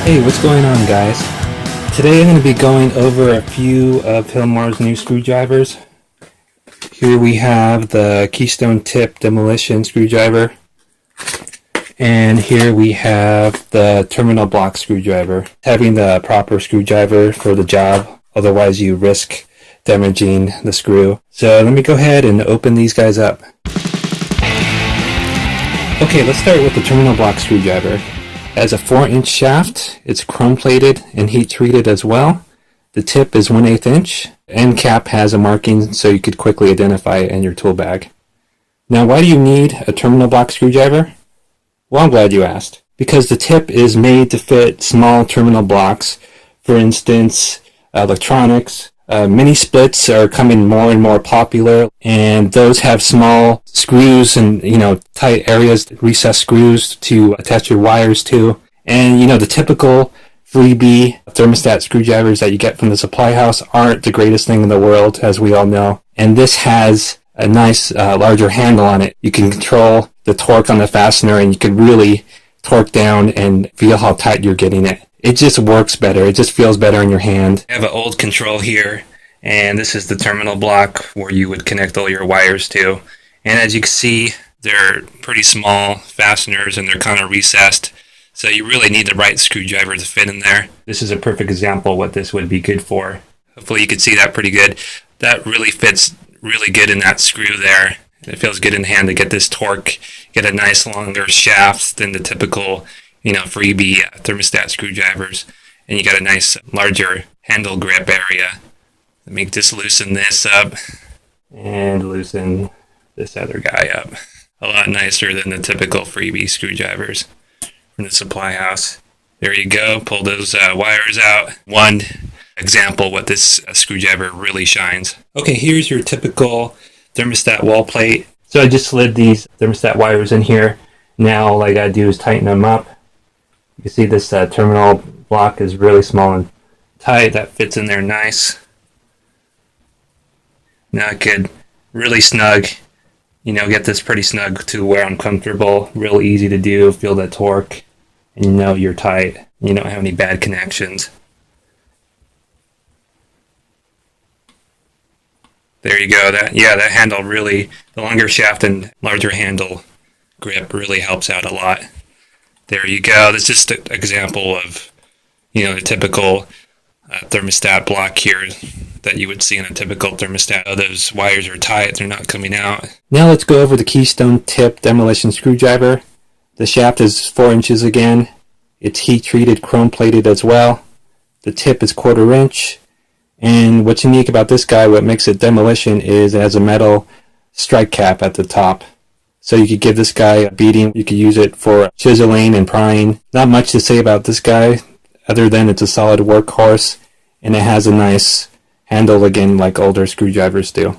Hey, what's going on, guys? Today I'm going to be going over a few of Hilmor's new screwdrivers. Here we have the Keystone tip Demolition screwdriver, and here we have the terminal block screwdriver. Having the proper screwdriver for the job, otherwise you risk damaging the screw. So let me go ahead and open these guys up. Okay, let's start with the terminal block screwdriver. It has a 4-inch shaft, it's chrome plated and heat treated as well. The tip is 1/8 inch. End cap has a marking so you could quickly identify it in your tool bag. Now, why do you need a terminal block screwdriver? Well, I'm glad you asked. Because the tip is made to fit small terminal blocks. For instance, electronics. Mini splits are coming more and more popular, and those have small screws and tight areas, recessed screws to attach your wires to. And the typical freebie thermostat screwdrivers that you get from the supply house aren't the greatest thing in the world, as we all know. And this has a nice larger handle on it. You can control the torque on the fastener, and you can really torque down and feel how tight you're getting it. It just works better. It just feels better in your hand. I have an old control here, and this is the terminal block where you would connect all your wires to. And as you can see, they're pretty small fasteners and they're kind of recessed. So you really need the right screwdriver to fit in there. This is a perfect example of what this would be good for. Hopefully you can see that pretty good. That really fits really good in that screw there. It feels good in the hand to get this torque, get a nice longer shaft than the typical freebie thermostat screwdrivers, and you got a nice larger handle grip area. Let me just loosen this up and loosen this other guy up. A lot nicer than the typical freebie screwdrivers from the supply house. There you go, pull those wires out. One example what this screwdriver really shines. Okay, here's your typical thermostat wall plate. So I just slid these thermostat wires in here. Now all I gotta do is tighten them up. You can see this terminal block is really small and tight. That fits in there nice. Now I could really snug, get this pretty snug to where I'm comfortable. Real easy to do. Feel that torque, and you're tight. You don't have any bad connections. There you go. That handle really, the longer shaft and larger handle grip really helps out a lot. There you go. That's just an example of, the typical thermostat block here that you would see in a typical thermostat. Those wires are tight. They're not coming out. Now let's go over the Keystone tip Demolition screwdriver. The shaft is 4 inches again. It's heat treated, chrome plated as well. The tip is 1/4 inch. And what's unique about this guy, what makes it Demolition, is it has a metal strike cap at the top. So you could give this guy a beating. You could use it for chiseling and prying. Not much to say about this guy other than it's a solid workhorse, and it has a nice handle again like older screwdrivers do.